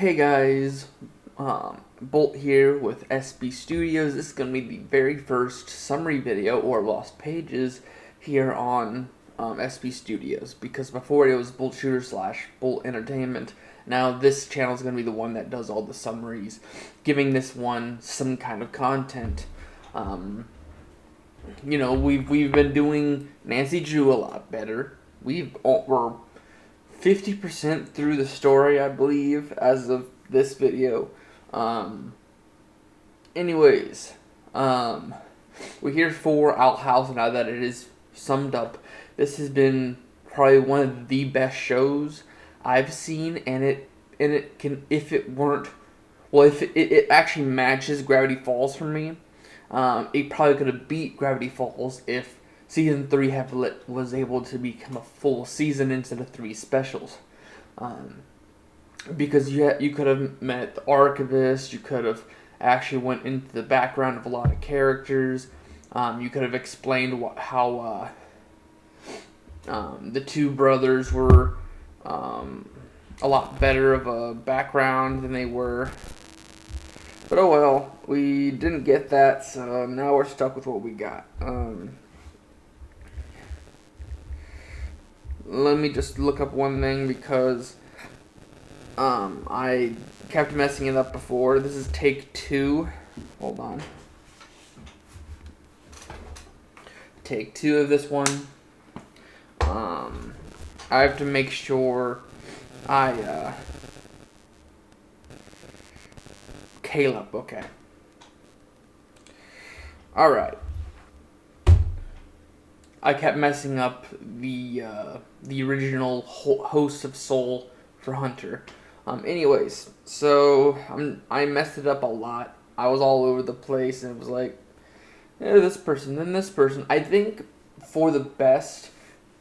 Hey guys, Bolt here with SB Studios. This is going to be the very first summary video or lost pages here on SB Studios, because before it was Bolt Shooter slash Bolt Entertainment. Now this channel is going to be the one that does all the summaries, giving this one some kind of content. We've been doing Nancy Drew a lot better. We're 50% through the story, I believe, as of this video. Anyways, we're here for Owl House now that it is summed up. This has been probably one of the best shows I've seen, and it can, if it weren't, well, if it actually matches Gravity Falls for me. It probably could have beat Gravity Falls if Season 3 was able to become a full season instead of 3 specials. Because you could have met the Archivist, you could have actually went into the background of a lot of characters, you could have explained how the two brothers were a lot better of a background than they were. But oh well, we didn't get that, so now we're stuck with what we got. Let me just look up one thing because I kept messing it up before. This is take 2. Hold on. Take 2 of this one. I have to make sure Caleb, okay. Alright. I kept messing up the original host of Soul for Hunter. Anyways, so I messed it up a lot. I was all over the place, and it was like, this person, then this person. I think for the best,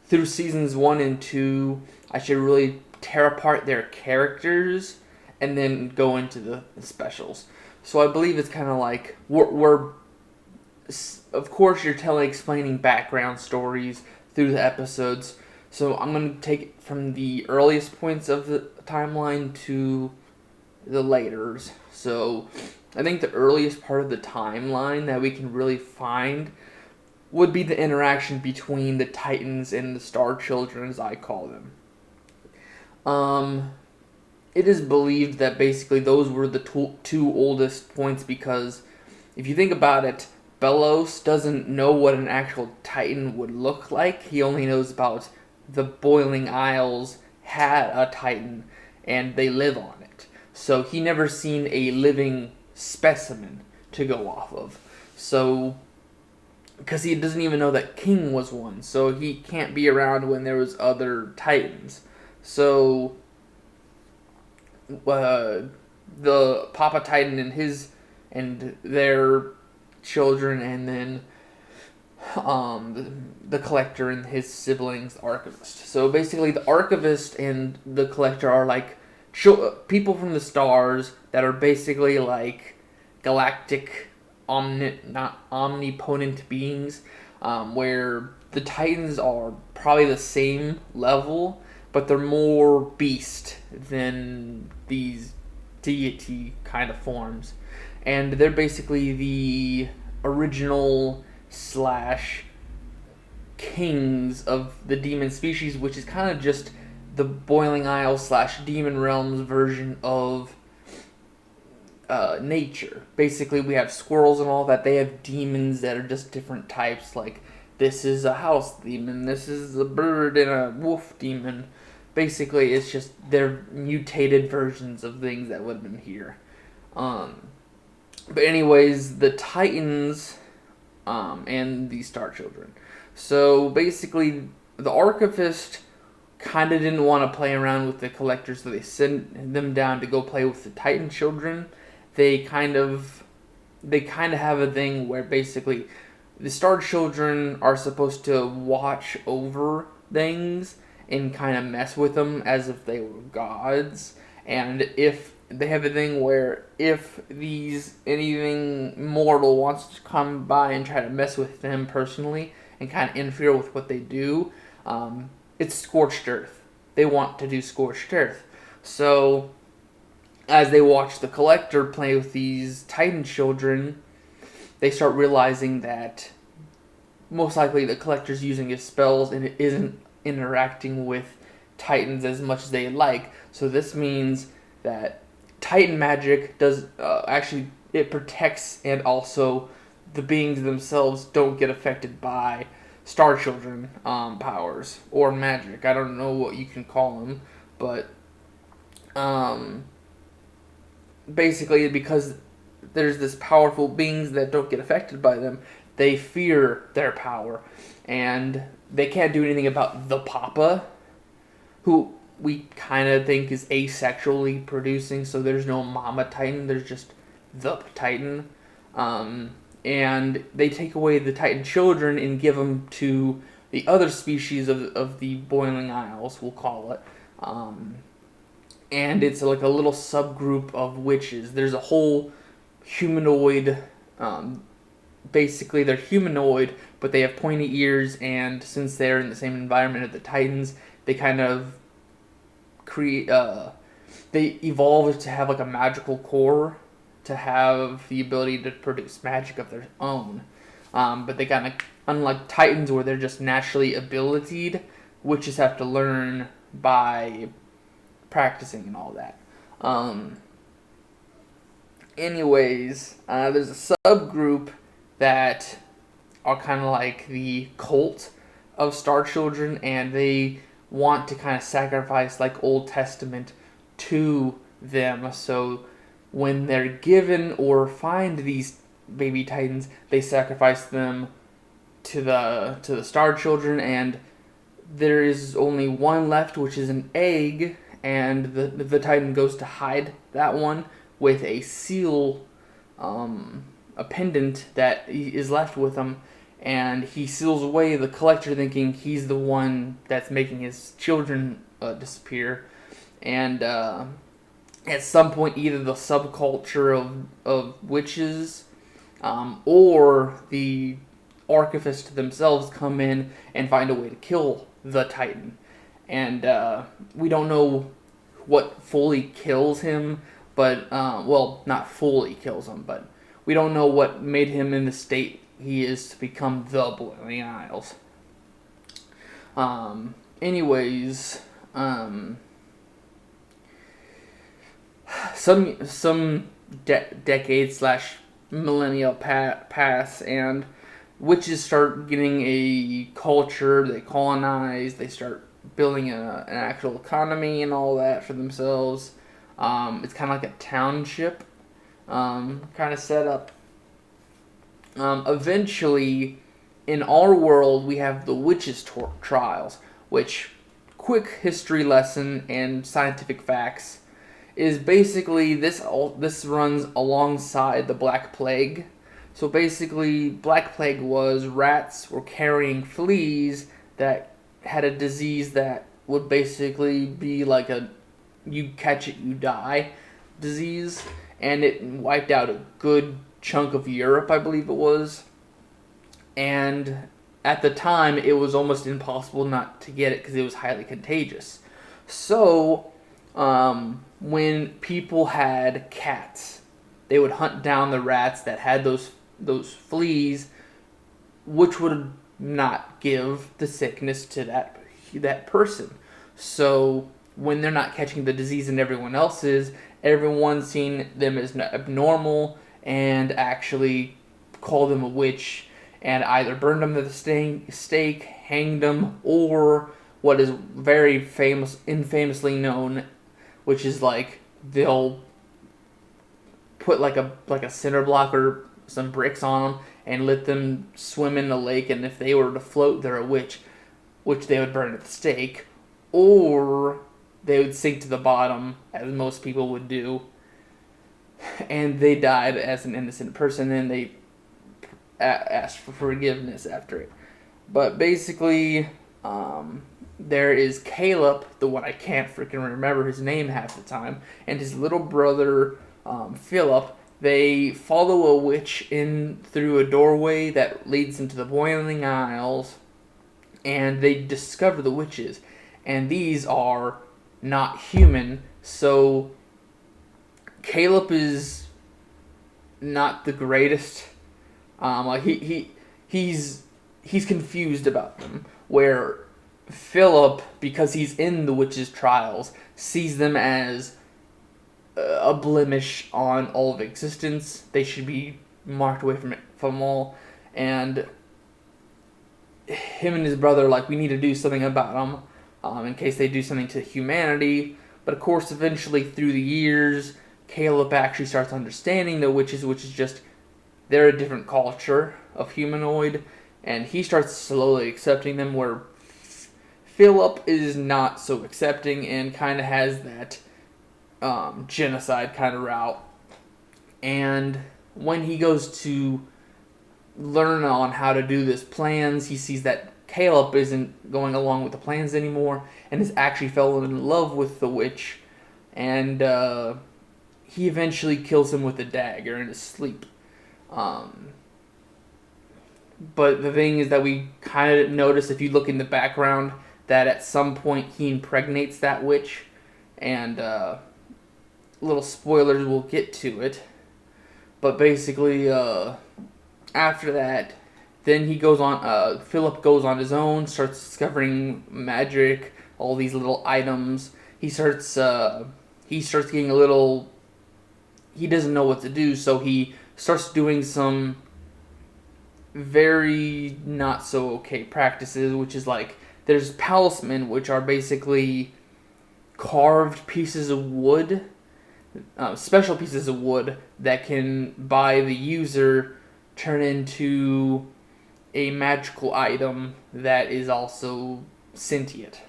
through seasons 1 and 2, I should really tear apart their characters and then go into the specials. So I believe it's kind of like of course, you're explaining background stories through the episodes. So I'm going to take it from the earliest points of the timeline to the laters. So I think the earliest part of the timeline that we can really find would be the interaction between the Titans and the Star Children, as I call them. It is believed that basically those were the two oldest points, because if you think about it, Belos doesn't know what an actual Titan would look like. He only knows about the Boiling Isles had a Titan, and they live on it. So he never seen a living specimen to go off of. So, because he doesn't even know that King was one, so he can't be around when there was other Titans. So, the Papa Titan and their children, and then the Collector and his siblings, the Archivist. So basically, the Archivist and the Collector are like people from the stars that are basically like galactic, not omnipotent beings, where the Titans are probably the same level, but they're more beast than these deity kind of forms. And they're basically the original / kings of the demon species, which is kind of just the Boiling Isle / Demon Realms version of nature. Basically, we have squirrels and all that. They have demons that are just different types. Like, this is a house demon, this is a bird and a wolf demon. Basically, it's just they're mutated versions of things that would have been here. But anyways, the Titans and the Star Children. So basically, the Archivist kind of didn't want to play around with the Collector, so they sent them down to go play with the Titan Children. They kind of have a thing where basically the Star Children are supposed to watch over things and kind of mess with them as if they were gods. And if they have a thing where if anything mortal wants to come by and try to mess with them personally and kind of interfere with what they do, it's scorched earth. They want to do scorched earth. So as they watch the Collector play with these Titan children, they start realizing that most likely the Collector's using his spells and it isn't interacting with Titans as much as they like. So this means that Titan magic does actually, it protects, and also the beings themselves don't get affected by Star Children powers or magic. I don't know what you can call them, but um, basically because there's this powerful beings that don't get affected by them, they fear their power, and they can't do anything about the Papa, who we kind of think is asexually producing. So there's no Mama Titan, there's just the Titan, and they take away the Titan children and give them to the other species of the Boiling Isles, we'll call it. And it's like a little subgroup of witches. There's a whole humanoid. Basically, they're humanoid, but they have pointy ears, and since they're in the same environment as the Titans, they kind of create. They evolve to have like a magical core, to have the ability to produce magic of their own. But they kind of, unlike Titans, where they're just naturally abilitied, witches have to learn by practicing and all that. Anyways, there's a subgroup that are kind of like the cult of Star Children, and they want to kind of sacrifice like Old Testament to them. So when they're given or find these baby Titans, they sacrifice them to the Star Children, and there is only one left, which is an egg, and the Titan goes to hide that one with a seal, a pendant that is left with him, and he seals away the Collector, thinking he's the one that's making his children disappear. And at some point, either the subculture of witches or the Archivists themselves come in and find a way to kill the Titan. And we don't know what fully kills him, but, well, not fully kills him, but we don't know what made him in the state he is to become the Boiling Isles. Anyways, some decades slash millennial pass, and witches start getting a culture. They colonize. They start building an actual economy and all that for themselves. It's kind of like a township kind of setup. Eventually, in our world, we have the witches' trials, which, quick history lesson and scientific facts, is basically this runs alongside the Black Plague. So basically, Black Plague was rats were carrying fleas that had a disease that would basically be like a you catch it, you die disease, and it wiped out a good chunk of Europe, I believe it was. And at the time, it was almost impossible not to get it because it was highly contagious. So, when people had cats, they would hunt down the rats that had those fleas, which would not give the sickness to that person. So when they're not catching the disease and everyone else is, everyone's seeing them as abnormal and actually call them a witch and either burn them to the stake, hang them, or what is very infamously known, which is like they'll put like a cinder block or some bricks on them and let them swim in the lake, and if they were to float, they're a witch, which they would burn at the stake, or they would sink to the bottom, as most people would do, and they died as an innocent person, and they asked for forgiveness after it. But basically, there is Caleb, the one I can't freaking remember his name half the time, and his little brother, Philip. They follow a witch in through a doorway that leads into the Boiling Isles, and they discover the witches. And these are not human, so Caleb is not the greatest. Like he's confused about them. Where Philip, because he's in the witch's trials, sees them as a blemish on all of existence. They should be marked away from all. And him and his brother, like, we need to do something about them, in case they do something to humanity. But of course, eventually through the years, Caleb actually starts understanding the witches, which is just they're a different culture of humanoid, and he starts slowly accepting them. Where Philip is not so accepting and kind of has that genocide kind of route. And when he goes to learn on how to do this plans, he sees that Caleb isn't going along with the plans anymore and has actually fallen in love with the witch. And he eventually kills him with a dagger in his sleep. But the thing is that we kind of notice, if you look in the background, that at some point he impregnates that witch. And little spoilers, we'll get to it. But basically, after that, then he goes on. Philip goes on his own, starts discovering magic, all these little items. He starts getting a little. He doesn't know what to do, so he starts doing some very not so okay practices, which is like there's palismen, which are basically carved pieces of wood, special pieces of wood that can, by the user, turn into a magical item that is also sentient.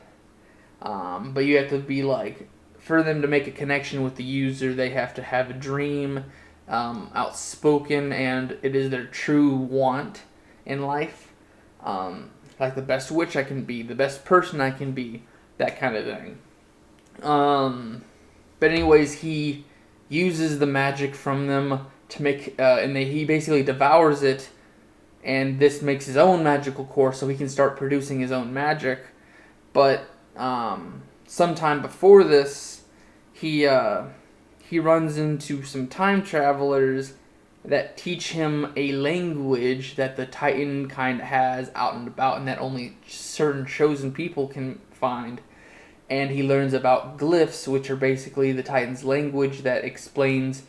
But you have to be like, for them to make a connection with the user, they have to have a dream, outspoken, and it is their true want in life. Like the best witch I can be, the best person I can be, that kind of thing. But anyways, he uses the magic from them to make, he basically devours it, and this makes his own magical core, so he can start producing his own magic. But sometime before this, he runs into some time travelers that teach him a language that the Titan kind of has out and about, and that only certain chosen people can find. And he learns about glyphs, which are basically the Titan's language that explains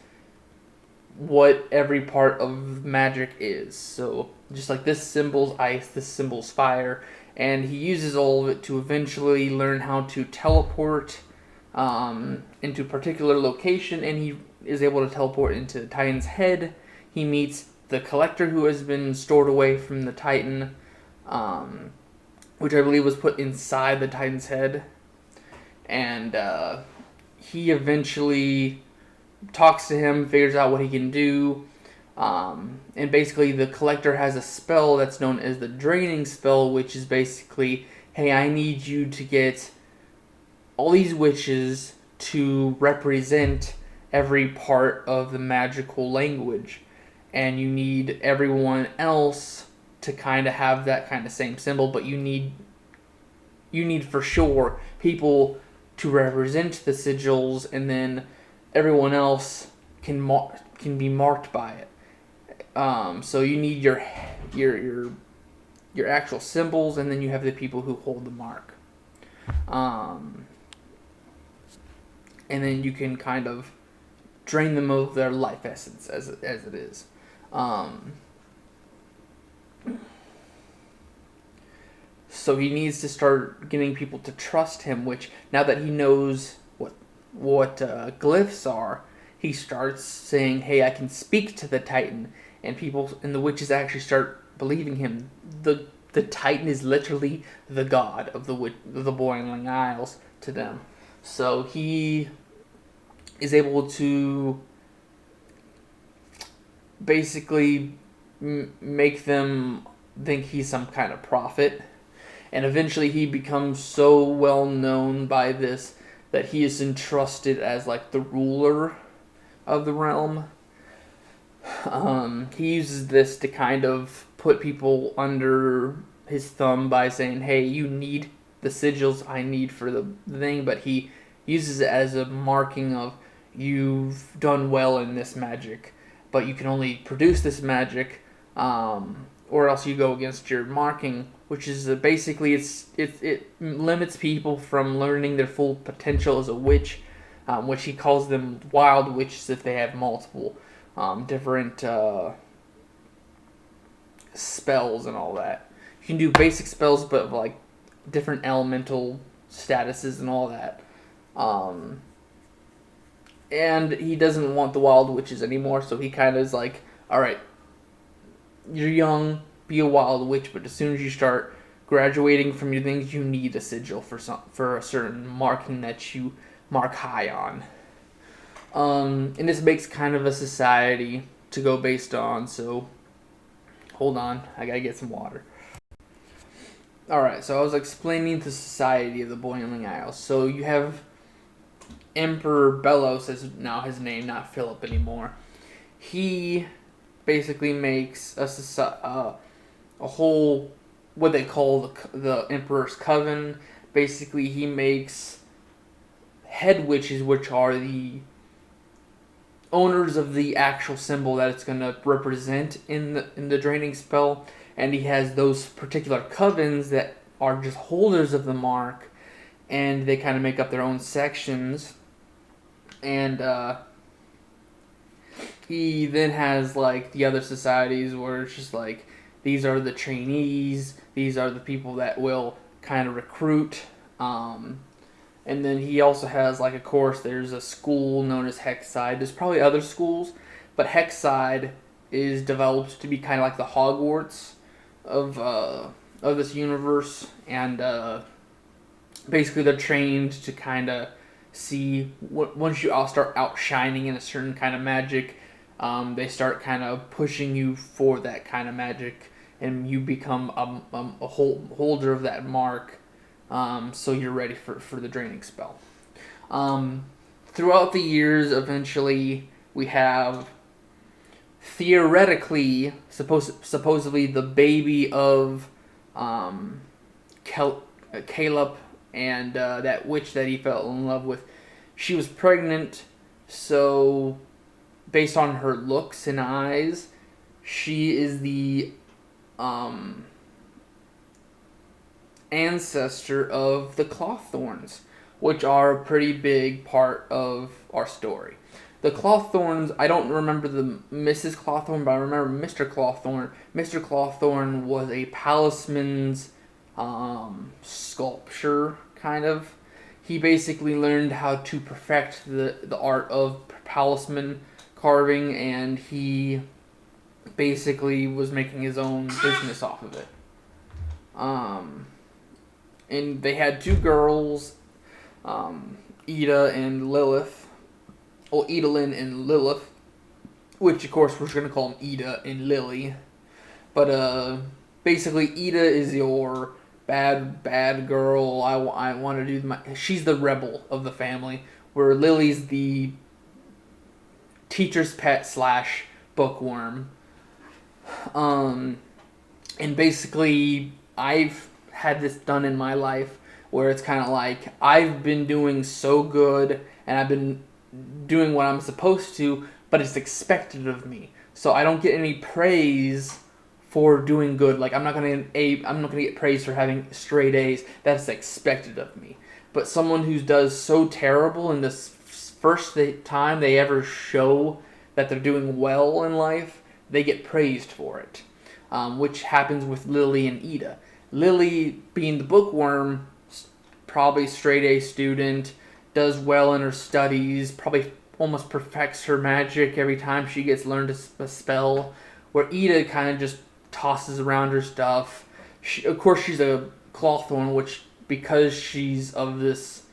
what every part of magic is. So just like this symbol's ice, this symbol's fire, and he uses all of it to eventually learn how to teleport into a particular location, and he is able to teleport into the Titan's head. He meets the Collector, who has been stored away from the Titan, which I believe was put inside the Titan's head. And he eventually talks to him, figures out what he can do. And basically the Collector has a spell that's known as the Draining Spell, which is basically, hey, I need you to get all these witches to represent every part of the magical language. And you need everyone else to kind of have that kind of same symbol, but you need for sure people to represent the sigils, and then everyone else can be marked by it. So you need your actual symbols, and then you have the people who hold the mark. And then you can kind of drain them of their life essence as it is. So he needs to start getting people to trust him, which, now that he knows what glyphs are, he starts saying, hey, I can speak to the Titan, and people and the witches actually start believing him. The Titan is literally the god of the Boiling Isles to them. So he is able to basically make them think he's some kind of prophet. And eventually he becomes so well known by this that he is entrusted as like the ruler of the realm. He uses this to kind of put people under his thumb by saying, hey, you need the sigils I need for the thing, but he uses it as a marking of, you've done well in this magic, but you can only produce this magic, or else you go against your marking, which is basically it limits people from learning their full potential as a witch, which he calls them wild witches if they have multiple different spells and all that. You can do basic spells, but like different elemental statuses and all that. Um, and he doesn't want the wild witches anymore, so he kind of is like, all right, you're young, be a wild witch, but as soon as you start graduating from your things, you need a sigil for a certain marking that you mark high on. And this makes kind of a society to go based on. So, hold on, I gotta get some water. All right, so I was explaining the society of the Boiling Isles. So you have Emperor Belos is now his name, not Philip anymore. He basically makes a whole what they call the Emperor's Coven. Basically, he makes head witches, which are the owners of the actual symbol that it's going to represent in the draining spell, and he has those particular covens that are just holders of the mark, and they kind of make up their own sections. And he then has like the other societies where it's just like these are the trainees, these are the people that will kind of recruit. And then he also has, like, of course, there's a school known as Hexside. There's probably other schools, but Hexside is developed to be kind of like the Hogwarts of this universe. And basically they're trained to kind of see, once you all start outshining in a certain kind of magic, they start kind of pushing you for that kind of magic, and you become a holder of that mark. So you're ready for the draining spell. Throughout the years, eventually we have theoretically supposedly the baby of Caleb and that witch that he fell in love with. She was pregnant, so based on her looks and eyes, she is the ancestor of the Clawthorns, which are a pretty big part of our story. The Clawthorns, I don't remember the Mrs. Clawthorn, but I remember Mr. Clawthorn. Mr. Clawthorn was a palisman's sculpture, kind of. He basically learned how to perfect the art of palisman carving, and he basically was making his own business off of it. And they had two girls, Ida and Lilith. Well, Edalyn and Lilith, which of course we're going to call them Ida and Lily. But basically Ida is your bad girl. I want to do she's the rebel of the family, where Lily's the teacher's pet / bookworm. And basically I've had this done in my life where it's kind of like I've been doing so good and I've been doing what I'm supposed to, but it's expected of me. So I don't get any praise for doing good. Like I'm not gonna get praise for having straight A's. That's expected of me. But someone who does so terrible in this first time they ever show that they're doing well in life, they get praised for it, which happens with Lily and Ida. Lily, being the bookworm, probably straight A student, does well in her studies, probably almost perfects her magic every time she gets learned a spell, where Ida kind of just tosses around her stuff. Of course, she's a Clawthorn, which, because she's of this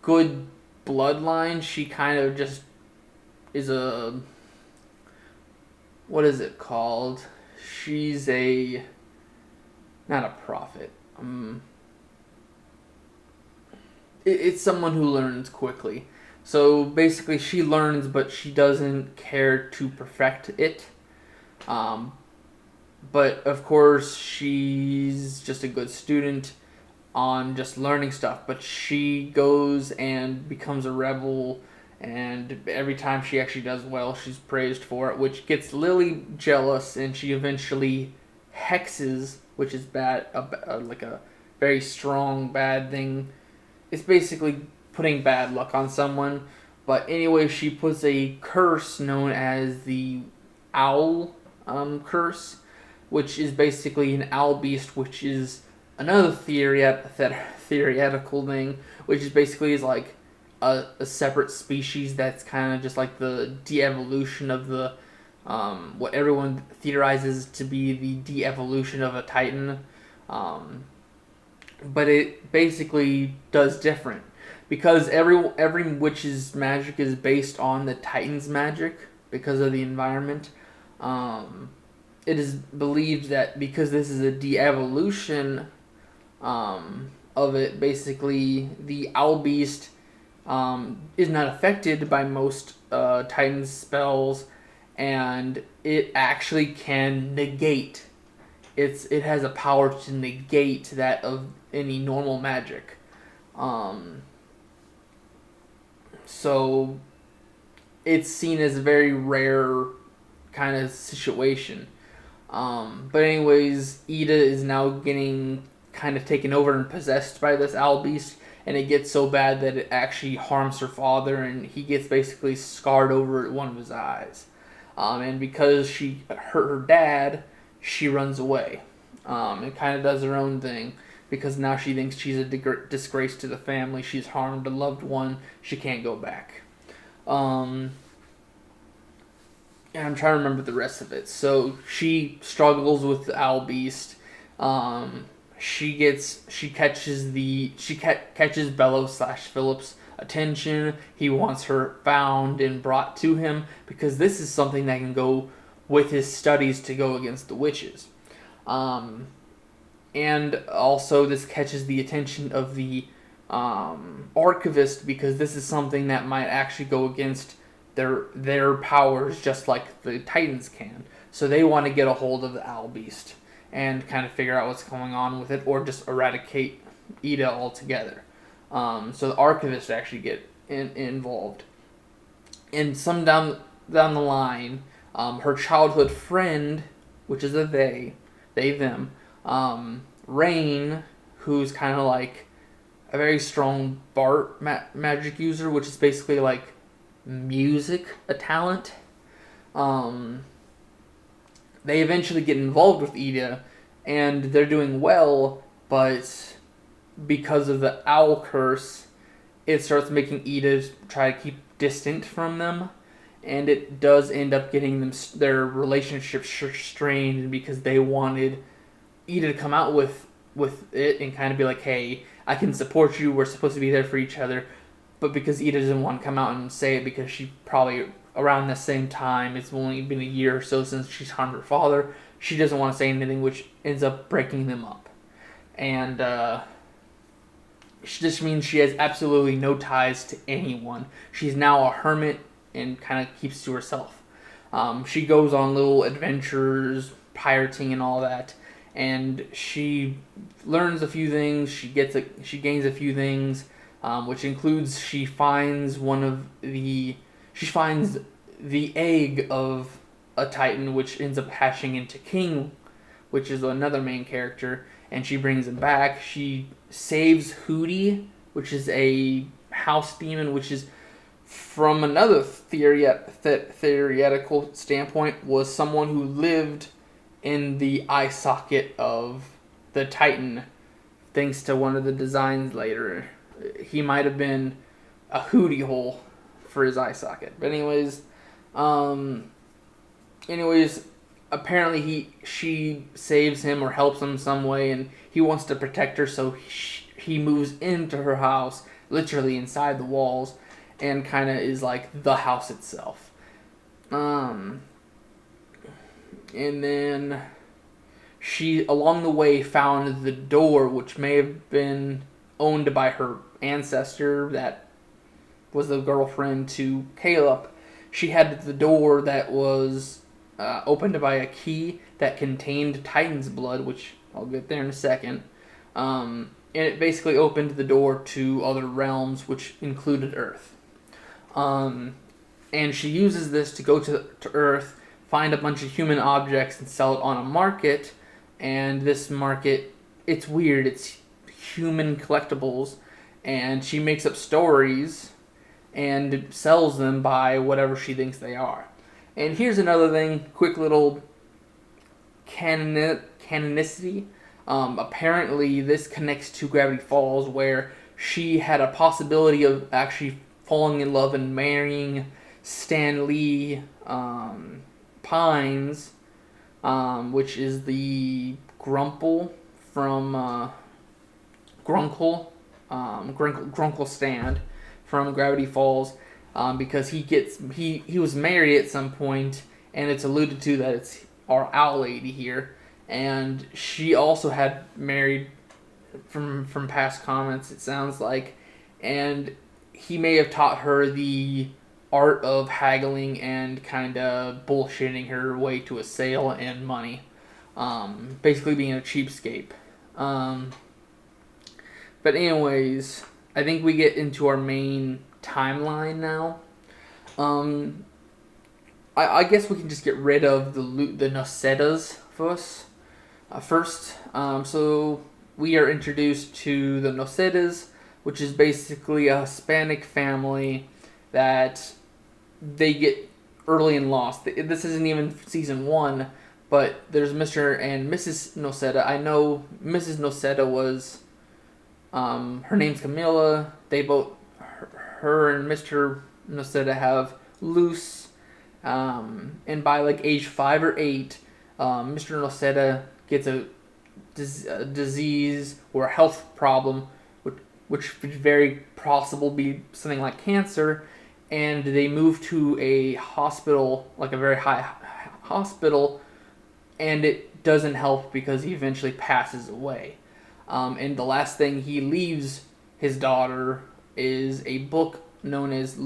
good bloodline, she kind of just is a... what is it called? She's a... not a prophet. It's someone who learns quickly. So basically she learns, but she doesn't care to perfect it. But of course she's just a good student. on just learning stuff, but she goes and becomes a rebel, and every time she actually does well, she's praised for it, which gets Lily jealous, and she eventually hexes, which is bad, like a very strong bad thing. It's basically putting bad luck on someone. But anyway, she puts a curse known as the owl curse, which is basically an owl beast, which is another theoretical thing, which is basically is like a separate species that's kind of just like the de-evolution of the what everyone theorizes to be the de-evolution of a titan, but it basically does different because every witch's magic is based on the titan's magic because of the environment. It is believed that because this is a de-evolution of it, basically the owl beast is not affected by most Titan's spells, and it actually can negate. It has a power to negate that of any normal magic. So it's seen as a very rare kind of situation. But anyways, Ida is now getting kind of taken over and possessed by this owl beast, and it gets so bad that it actually harms her father, and he gets basically scarred over one of his eyes. And because she hurt her dad, she runs away. And kind of does her own thing because now she thinks she's a disgrace to the family. She's harmed a loved one. She can't go back. And I'm trying to remember the rest of it. So she struggles with the owl beast. She catches Bello/Philip's attention. He wants her found and brought to him because this is something that can go with his studies to go against the witches. And also this catches the attention of the archivist because this is something that might actually go against their powers just like the Titans can. So they want to get a hold of the owl beast and kind of figure out what's going on with it, or just eradicate Ida altogether. So the archivists actually get involved. And some down the line, her childhood friend, which is a them, Rain, who's kind of like a very strong Bart magic user, which is basically like music, a talent. They eventually get involved with Ida, and they're doing well, but because of the owl curse, it starts making Ida try to keep distant from them, and it does end up getting their relationship strained because they wanted Ida to come out with it and kind of be like, hey, I can support you, we're supposed to be there for each other, but because Ida doesn't want to come out and say it because she probably around the same time, it's only been a year or so since she's harmed her father, she doesn't want to say anything, which ends up breaking them up. And this means she has absolutely no ties to anyone. She's now a hermit and kind of keeps to herself. She goes on little adventures, pirating and all that, and she learns a few things. She gains a few things, which includes she finds the egg of a Titan, which ends up hatching into King, which is another main character, and she brings him back. She saves Hootie, which is a house demon, which is from another theoretical standpoint, was someone who lived in the eye socket of the Titan, thanks to one of the designs later. He might have been a Hootie hole for his eye socket. But anyways, apparently she saves him or helps him some way, and he wants to protect her, so he moves into her house, literally inside the walls, and kind of is like the house itself. And then she, along the way, found the door, which may have been owned by her ancestor that was the girlfriend to Caleb. She had the door that was opened by a key that contained Titan's blood, which I'll get there in a second. and it basically opened the door to other realms, which included Earth. Um, and she uses this to go to Earth, find a bunch of human objects, and sell it on a market. And this market, it's weird. It's human collectibles, and she makes up stories and sells them by whatever she thinks they are. And here's another thing, quick little canonicity. Apparently, this connects to Gravity Falls, where she had a possibility of actually falling in love and marrying Stan Lee Pines, which is the Grumple from Grunkle Stand from Gravity Falls, because he was married at some point, and it's alluded to that it's our owl lady here, and she also had married from past comments, it sounds like, and he may have taught her the art of haggling and kind of bullshitting her way to a sale and money, basically being a cheapskate. But anyways, I think we get into our main timeline now. I guess we can just get rid of the Nocedas first. So we are introduced to the Nocedas, which is basically a Hispanic family that they get early and lost. This isn't even season 1, but there's Mr. and Mrs. Noceda. I know Mrs. Noceda was, her name's Camilla. They both, her and Mr. Noceda have Luz, and by like age 5 or 8, Mr. Noceda gets a disease or a health problem, which could very possible be something like cancer, and they move to a hospital, like a very high hospital, and it doesn't help because he eventually passes away. And the last thing he leaves his daughter is a book known as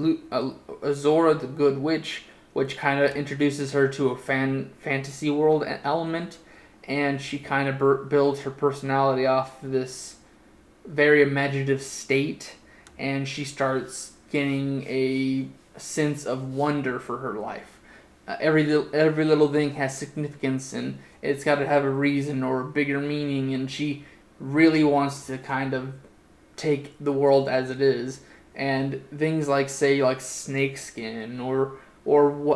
Azora the Good Witch, which kind of introduces her to a fantasy world element, and she kind of builds her personality off this very imaginative state, and she starts getting a sense of wonder for her life. Every little thing has significance, and it's got to have a reason or a bigger meaning, and she really wants to kind of take the world as it is, and things like, say, like snakeskin or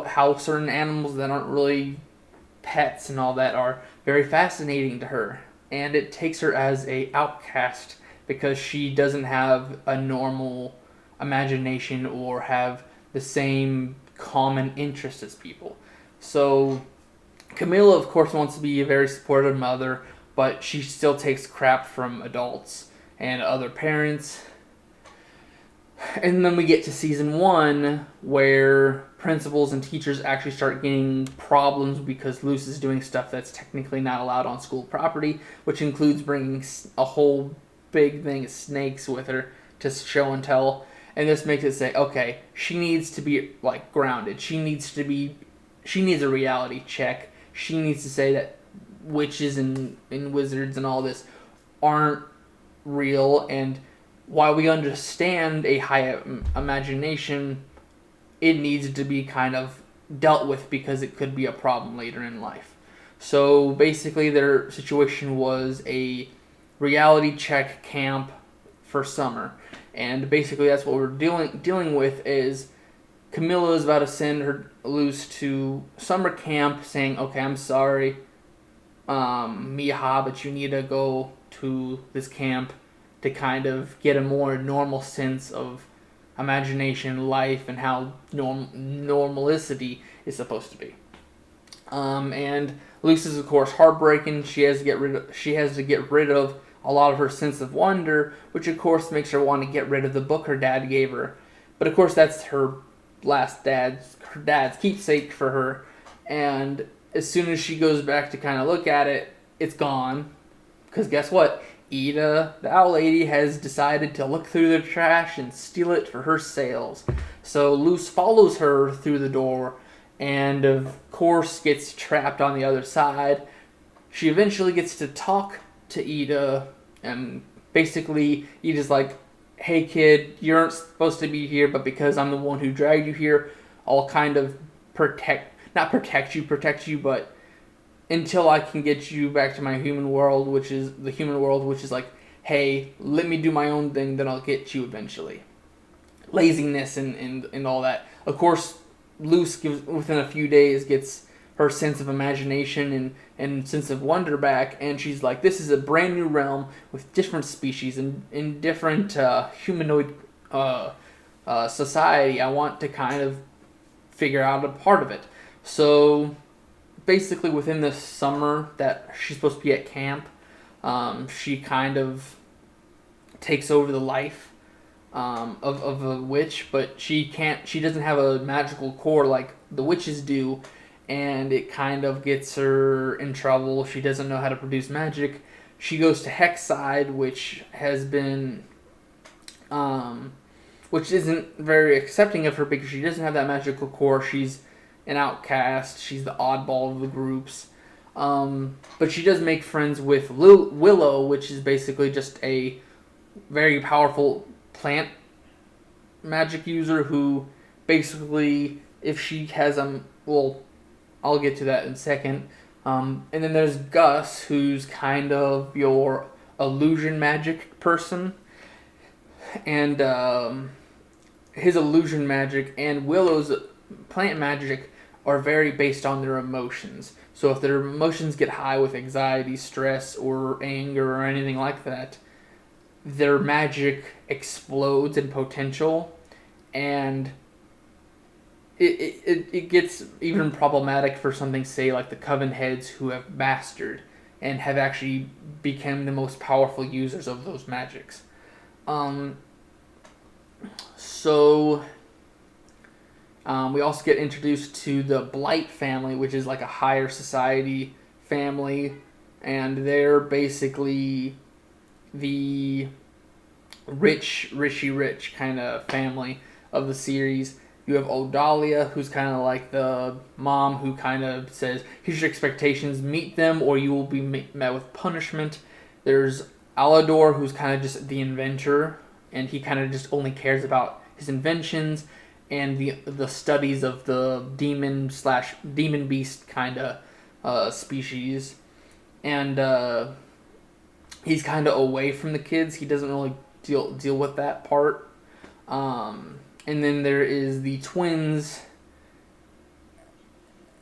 how certain animals that aren't really pets and all that are very fascinating to her, and it takes her as a outcast because she doesn't have a normal imagination or have the same common interests as people. So Camilla, of course, wants to be a very supportive mother, but she still takes crap from adults and other parents. And then we get to season 1, where principals and teachers actually start getting problems because Luz is doing stuff that's technically not allowed on school property, which includes bringing a whole big thing of snakes with her to show and tell. And this makes it say, okay, she needs to be like grounded. She needs a reality check. She needs to say that witches and wizards and all this aren't real, and while we understand a high imagination, it needs to be kind of dealt with because it could be a problem later in life. So basically their situation was a reality check camp for summer, and basically that's what we're dealing with. Is Camilla is about to send her Luz to summer camp, saying, okay, I'm sorry, Miha, but you need to go to this camp to kind of get a more normal sense of imagination, life, and how normalicity is supposed to be. And Luz is, of course, heartbreaking. She has to get rid of a lot of her sense of wonder, which of course makes her want to get rid of the book her dad gave her. But of course, that's her dad's keepsake for her. And as soon as she goes back to kind of look at it, it's gone. Because guess what? Ida, the owl lady, has decided to look through the trash and steal it for her sales. So Luz follows her through the door and of course gets trapped on the other side. She eventually gets to talk to Ida and Basically, Ida's like, hey kid, you aren't supposed to be here, but because I'm the one who dragged you here, I'll kind of not protect you, but until I can get you back to my human world, which is the human world, which is like, hey, let me do my own thing, then I'll get you eventually. Laziness and all that. Of course, Luce within a few days gets her sense of imagination and sense of wonder back, and she's like, this is a brand new realm with different species and different humanoid society. I want to kind of figure out a part of it. So basically within the summer that she's supposed to be at camp, she kind of takes over the life of a witch, but she doesn't have a magical core like the witches do, and it kind of gets her in trouble. She doesn't know how to produce magic. She goes to Hexside, which has been which isn't very accepting of her because she doesn't have that magical core. She's an outcast. She's the oddball of the groups. But she does make friends with Willow, which is basically just a very powerful plant magic user who basically, if she has well, I'll get to that in a second. And then there's Gus, who's kind of your illusion magic person. And his illusion magic and Willow's plant magic are very based on their emotions. So if their emotions get high with anxiety, stress, or anger, or anything like that, their magic explodes in potential, and it gets even problematic for something, say, like the Coven Heads, who have mastered and have actually become the most powerful users of those magics. We also get introduced to the Blight family, which is like a higher society family, and they're basically the rich kind of family of the series. You have Odalia, who's kind of like the mom who kind of says, here's your expectations, meet them or you will be met with punishment. There's Alador, who's kind of just the inventor, and he kind of just only cares about his inventions and the studies of the demon beast kind of species. And he's kind of away from the kids. He doesn't really deal with that part. And then there is the twins,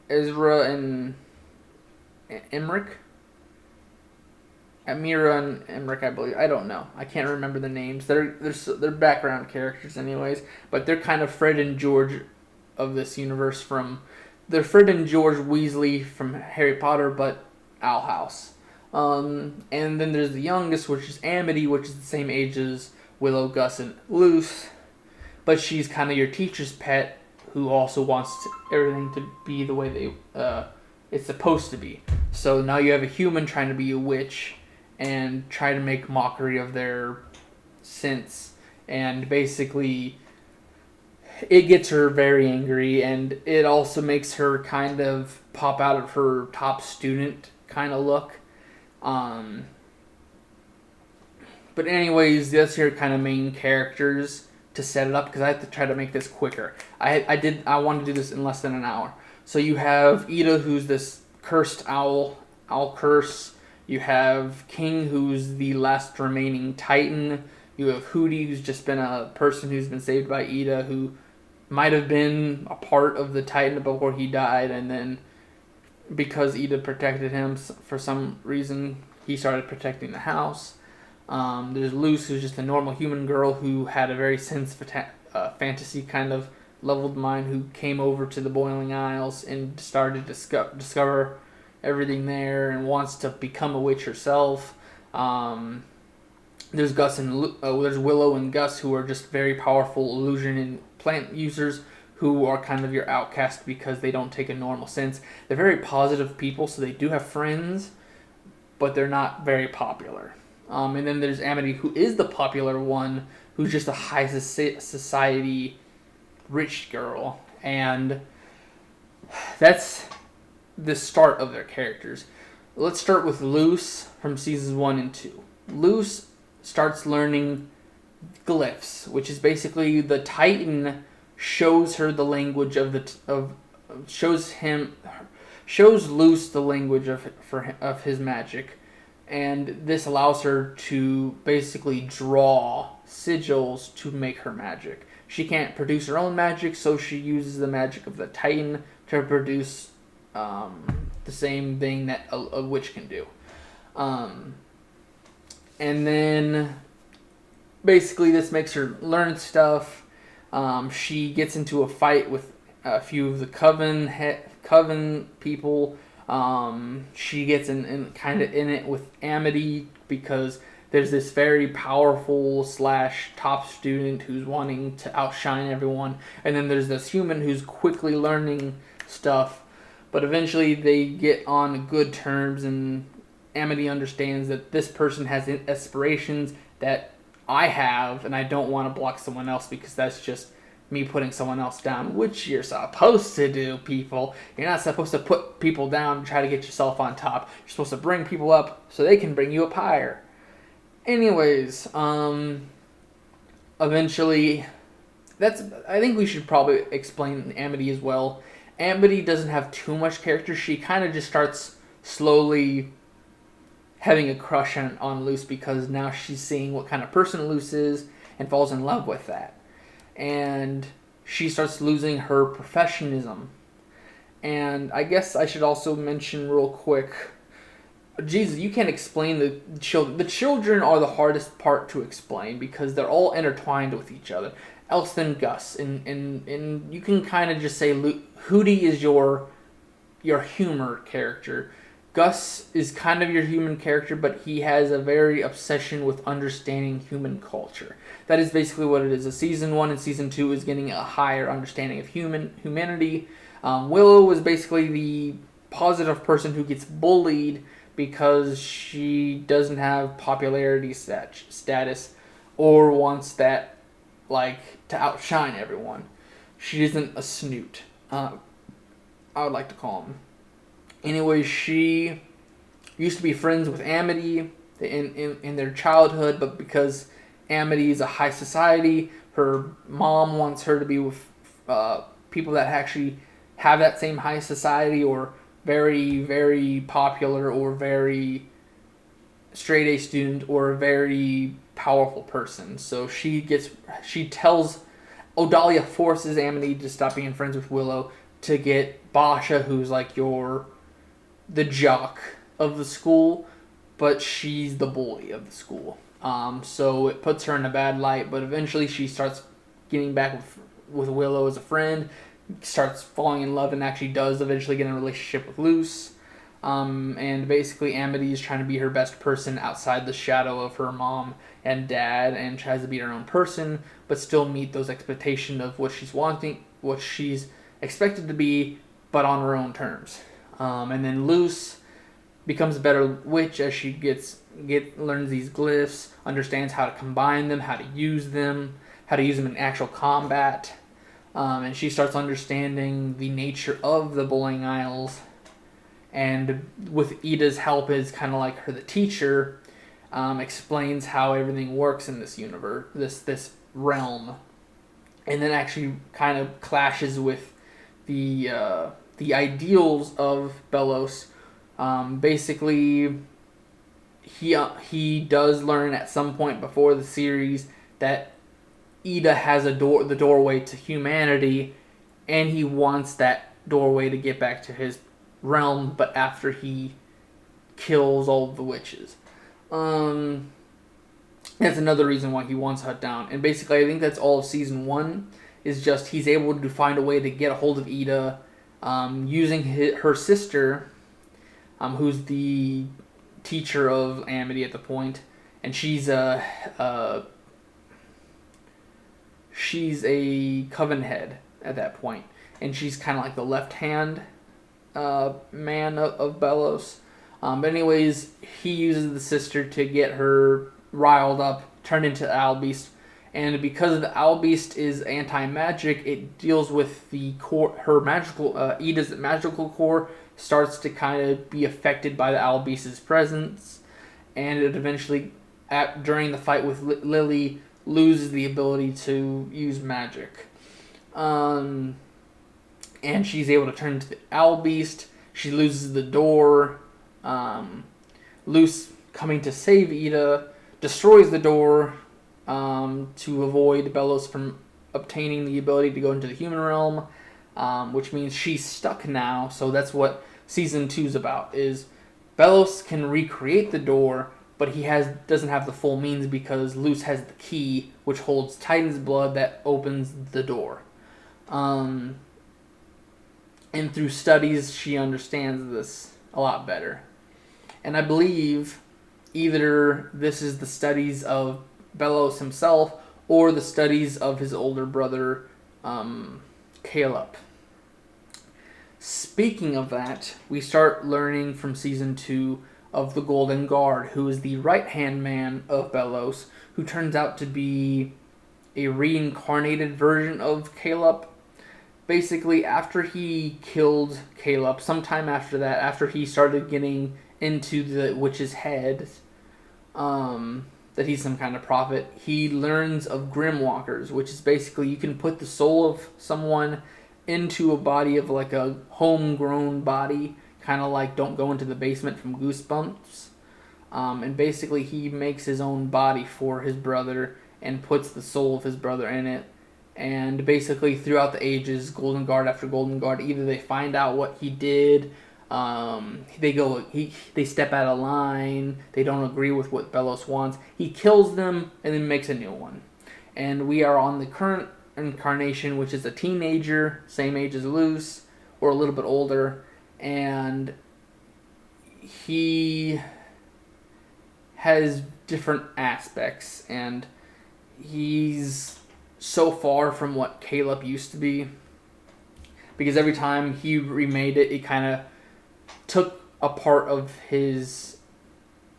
Ezra and Emmerich. Amira and Emmerich, I believe. I don't know. I can't remember the names. They're background characters, anyways. But they're kind of Fred and George of this universe. They're Fred and George Weasley from Harry Potter, but Owl House. And then there's the youngest, which is Amity, which is the same age as Willow, Gus, and Luce. But she's kind of your teacher's pet, who also wants everything to be the way it's supposed to be. So now you have a human trying to be a witch and try to make mockery of their sense. And basically, it gets her very angry, and it also makes her kind of pop out of her top student kind of look. But anyways, that's your kind of main characters to set it up, because I have to try to make this quicker. I wanted to do this in less than an hour. So you have Ida, who's this cursed owl curse. You have King, who's the last remaining Titan. You have Hooty, who's just been a person who's been saved by Ida, who might have been a part of the Titan before he died, and then because Ida protected him for some reason, he started protecting the house. There's Luce, who's just a normal human girl who had a very fantasy kind of leveled mind, who came over to the Boiling Isles and started to discover everything there and wants to become a witch herself. There's there's Willow and Gus, who are just very powerful illusion and plant users who are kind of your outcast because they don't take a normal sense. They're very positive people, so they do have friends, but they're not very popular. And then there's Amity, who is the popular one, who's just a high society rich girl. And that's the start of their characters. Let's start with Luce from seasons 1 and 2. Luce starts learning glyphs, which is basically the Titan shows her the language of shows Luce the language of his magic, and this allows her to basically draw sigils to make her magic. She can't produce her own magic, so she uses the magic of the Titan to produce the same thing that a witch can do. And then basically this makes her learn stuff. She gets into a fight with a few of the coven people. She gets in kind of in it with Amity because there's this very powerful / top student who's wanting to outshine everyone, and then there's this human who's quickly learning stuff. But eventually they get on good terms, and Amity understands that this person has aspirations that I have, and I don't want to block someone else because that's just me putting someone else down, which you're supposed to do, people. You're not supposed to put people down and try to get yourself on top. You're supposed to bring people up so they can bring you up higher. Anyways, eventually, I think we should probably explain Amity as well. Amity doesn't have too much character. She kind of just starts slowly having a crush on Luce because now she's seeing what kind of person Luce is and falls in love with that. And she starts losing her professionalism. And I guess I should also mention real quick, Jesus, you can't explain the children. The children are the hardest part to explain because they're all intertwined with each other. Elston, Gus, and you can kind of just say Hooty is your humor character. Gus is kind of your human character, but he has a very obsession with understanding human culture. That is basically what it is. A season 1 and season 2 is getting a higher understanding of humanity. Willow was basically the positive person who gets bullied because she doesn't have popularity status or wants that, to outshine everyone. She isn't a snoot. I would like to call him. Anyway, she used to be friends with Amity in their childhood, but because Amity is a high society, her mom wants her to be with people that actually have that same high society or very, very popular or very straight A student or a very powerful person. So she tells Odalia forces Amity to stop being friends with Willow to get Basha, who's like the jock of the school, but she's the bully of the school. So it puts her in a bad light, but eventually she starts getting back with Willow as a friend, starts falling in love, and actually does eventually get in a relationship with Luce. And basically Amity is trying to be her best person outside the shadow of her mom and dad, and tries to be her own person, but still meet those expectations of what she's wanting, what she's expected to be, but on her own terms. And then Luce becomes a better witch as she learns these glyphs, understands how to combine them, how to use them in actual combat. And she starts understanding the nature of the Bullying Isles. And with Ida's help, is kind of like her the teacher, explains how everything works in this universe, this realm, and then actually kind of clashes with the ideals of Belos. Basically, he does learn at some point before the series that Ida has the doorway to humanity, and he wants that doorway to get back to his realm, but after he kills all of the witches. That's another reason why he wants Hut down. And basically, I think that's all of season 1, is just he's able to find a way to get a hold of Ida, using her sister, who's the teacher of Amity at the point, and she's a coven head at that point, and she's kind of like the left hand man of Belos. But anyways, he uses the sister to get her riled up, turned into the Owl Beast. And because the Owl Beast is anti-magic, it deals with the core, her magical, Ida's magical core starts to kind of be affected by the Owl Beast's presence. And it eventually during the fight with Lily, loses the ability to use magic. And she's able to turn into the Owl Beast. She loses the door. Luz, coming to save Ida, destroys the door to avoid Belos from obtaining the ability to go into the human realm, which means she's stuck now. So that's what season 2 is about. Is Belos can recreate the door, but he doesn't have the full means because Luz has the key, which holds Titan's blood that opens the door. And through studies, she understands this a lot better. And I believe either this is the studies of Belos himself or the studies of his older brother, Caleb. Speaking of that, we start learning from season 2 of the Golden Guard, who is the right-hand man of Belos, who turns out to be a reincarnated version of Caleb. Basically, after he killed Caleb, sometime after that, after he started getting into the witch's head, that he's some kind of prophet, he learns of Grimwalkers, which is basically you can put the soul of someone into a body of like a homegrown body, kind of like Don't Go Into the Basement from Goosebumps. And basically he makes his own body for his brother and puts the soul of his brother in it. And basically throughout the ages, Golden Guard after Golden Guard, either they find out what he did, they step out of line, they don't agree with what Belos wants, he kills them and then makes a new one. And we are on the current incarnation, which is a teenager, same age as Luz, or a little bit older, and he has different aspects, and he's so far from what Caleb used to be, because every time he remade it, it kind of took a part of his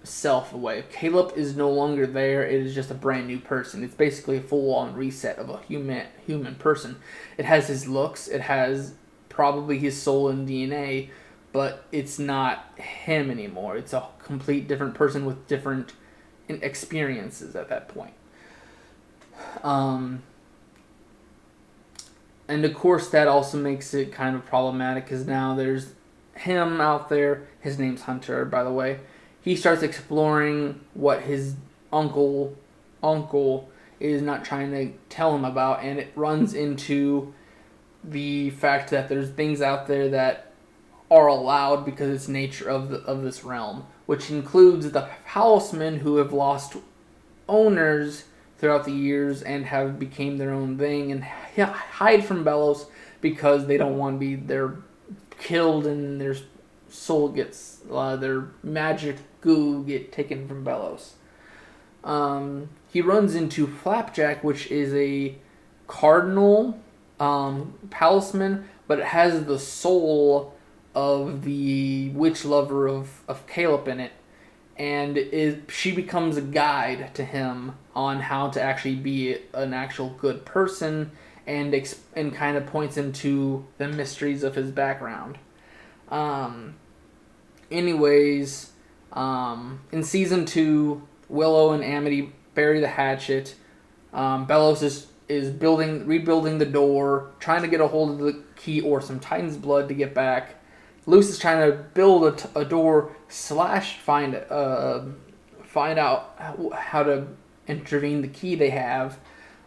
self away. Caleb is no longer there. It is just a brand new person. It's basically a full-on reset of a human person. It has his looks. It has probably his soul and DNA, but it's not him anymore. It's a complete different person with different experiences at that point. And of course that also makes it kind of problematic because now there's him out there. His name's Hunter, by the way. He starts exploring what his uncle is not trying to tell him about, and it runs into the fact that there's things out there that are allowed because it's nature of this realm, which includes the Housemen who have lost owners throughout the years and have became their own thing and hide from Belos because they don't want to be killed and their soul gets their magic goo get taken from Belos. He runs into Flapjack, which is a cardinal palisman, but it has the soul of the witch lover of Caleb in it, and she becomes a guide to him on how to actually be an actual good person, and kind of points him to the mysteries of his background. Anyways, in season 2, Willow and Amity bury the hatchet. Belos is rebuilding the door, trying to get a hold of the key or some Titan's blood to get back. Luz is trying to build a door / find out how to intervene the key they have.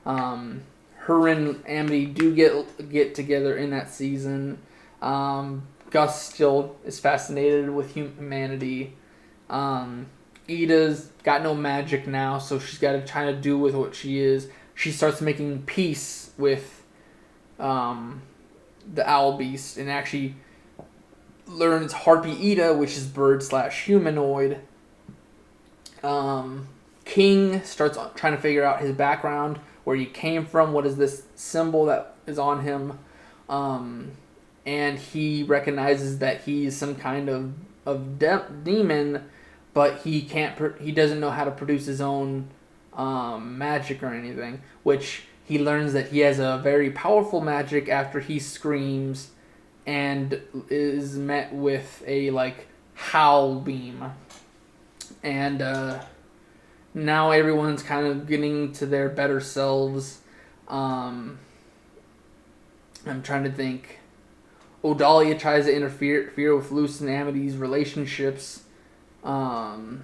Her and Amity do get together in that season. Gus still is fascinated with humanity. Ida's got no magic now, so she's got to try to do with what she is. She starts making peace with the Owl Beast and actually learns Harpy Ida, which is bird / humanoid. King starts trying to figure out his background, where he came from, what is this symbol that is on him, and he recognizes that he's some kind of demon, but he doesn't know how to produce his own magic or anything, which he learns that he has a very powerful magic after he screams and is met with a howl beam. And now everyone's kind of getting to their better selves. I'm trying to think. Odalia tries to interfere with Luce and Amity's relationships. Um,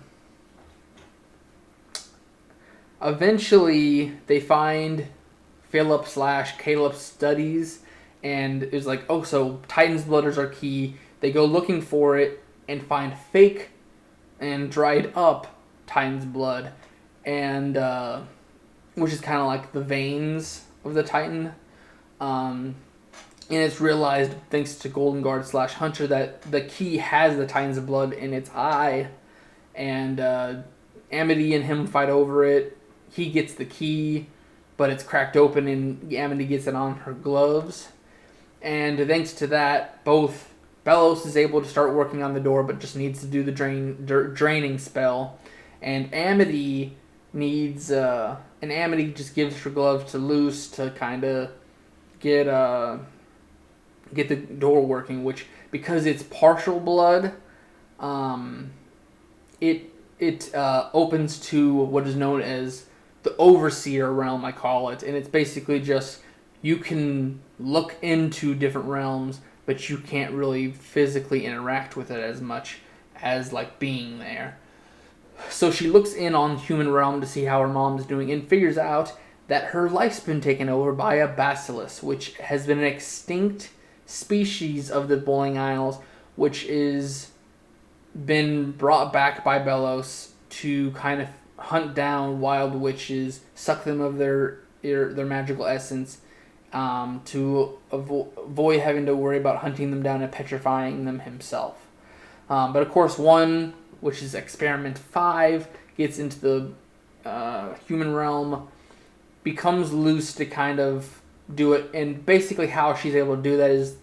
Eventually, they find Philip slash Caleb's studies, and it's like, oh, so Titan's blooders are key. They go looking for it and find fake and dried up Titan's blood, and which is kind of like the veins of the Titan. Um, and it's realized, thanks to Golden Guard slash Hunter, that the key has the Titan's blood in its eye, and Amity and him fight over it. He gets the key, but it's cracked open, and Amity gets it on her gloves. And thanks to that, both Bellows is able to start working on the door, but just needs to do the draining spell, and Amity needs and Amity just gives her gloves to Luce to kind of get the door working, which, because it's partial blood, it opens to what is known as the Overseer realm, I call it, and it's basically just, you can look into different realms, but you can't really physically interact with it as much as like being there. So she looks in on human realm to see how her mom's doing, and figures out that her life's been taken over by a basilisk, which has been an extinct species of the Bowling Isles, which is been brought back by Bellows to kind of hunt down wild witches, suck them of their magical essence, to avoid having to worry about hunting them down and petrifying them himself. But of course, one, which is Experiment 5, gets into the human realm, becomes loose to kind of do it, and basically how she's able to do that is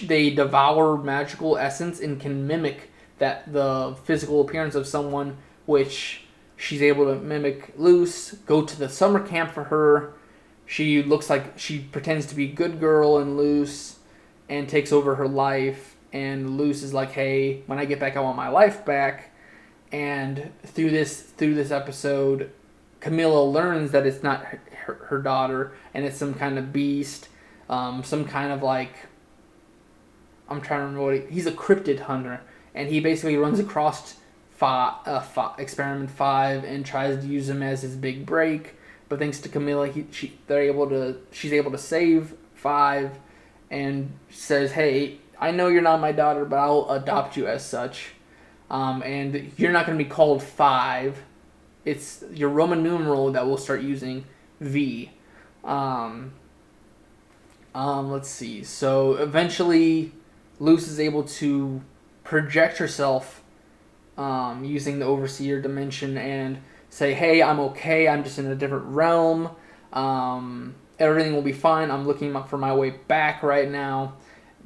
they devour magical essence and can mimic the physical appearance of someone, which she's able to mimic Luce, go to the summer camp for her. She looks like she pretends to be a good girl in Luce and takes over her life. And Luce is like, hey, when I get back, I want my life back. And through this episode, Camilla learns that it's not her daughter, and it's some kind of beast, some kind of like, I'm trying to remember he's a cryptid hunter, and he basically runs across Experiment 5 and tries to use him as his big break. But thanks to Camilla, she's able to save 5, and says, hey, I know you're not my daughter, but I'll adopt you as such. And you're not going to be called 5. It's your Roman numeral that we'll start using, V. Let's see. So eventually, Luce is able to project herself using the Overseer dimension and say, hey, I'm okay. I'm just in a different realm. Everything will be fine. I'm looking for my way back right now.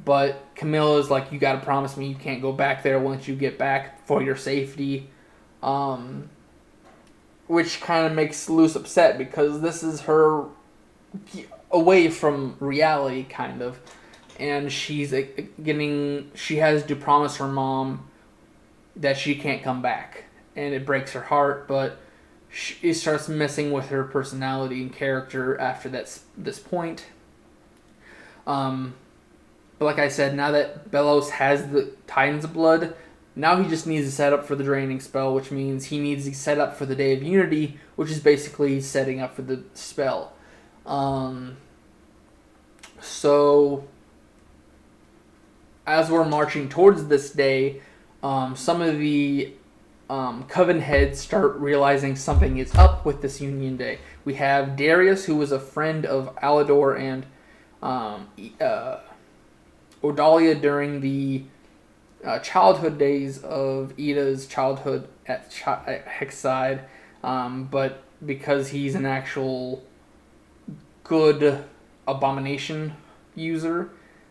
But Camilla's like, you got to promise me you can't go back there once you get back for your safety. Which kind of makes Luce upset, because this is her away from reality, kind of. And she has to promise her mom that she can't come back. And it breaks her heart, but it starts messing with her personality and character after this point. But like I said, now that Bellows has the Titan's blood, now he just needs to set up for the draining spell, which means he needs to set up for the Day of Unity, which is basically setting up for the spell. So, as we're marching towards this day, some of the Coven heads start realizing something is up with this Union Day. We have Darius, who was a friend of Alador and Odalia during the childhood days of Ida's childhood at Hexside, but because he's an actual good abomination user,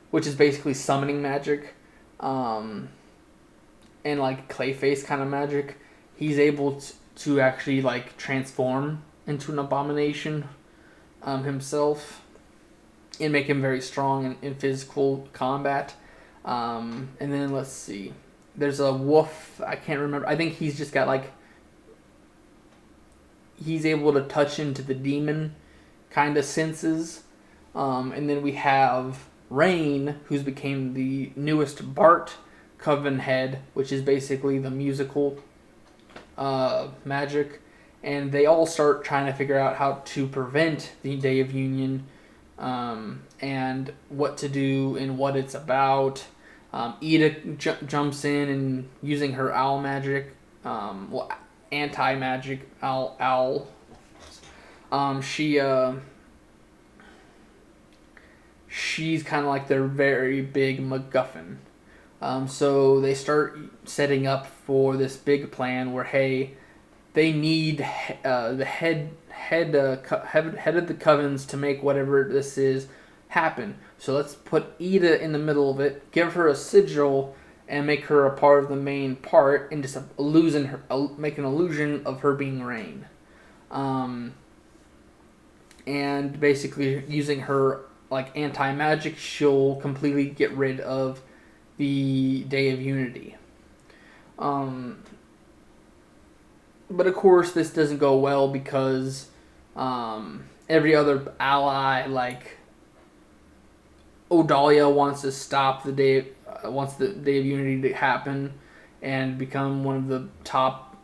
which is basically summoning magic, and like Clayface kind of magic, he's able to actually like transform into an abomination himself and make him very strong in physical combat. And then let's see, there's a wolf, I can't remember, I think he's just got like he's able to touch into the demon kind of senses. And then we have Rain, who's became the newest Bart Coven head, which is basically the musical magic. And they all start trying to figure out how to prevent the Day of Union, and what to do and what it's about. Eda jumps in and using her owl magic, anti-magic owl. She's kind of like their very big MacGuffin. So they start setting up for this big plan where, hey, they need the head of the covens to make whatever this is happen. So let's put Eda in the middle of it, give her a sigil, and make her a part of the main part, and just make an illusion of her being Rain. And basically using her like anti-magic, she'll completely get rid of the Day of Unity. But of course, this doesn't go well because every other ally, like Odalia, wants to stop the Day of Unity to happen and become one of the top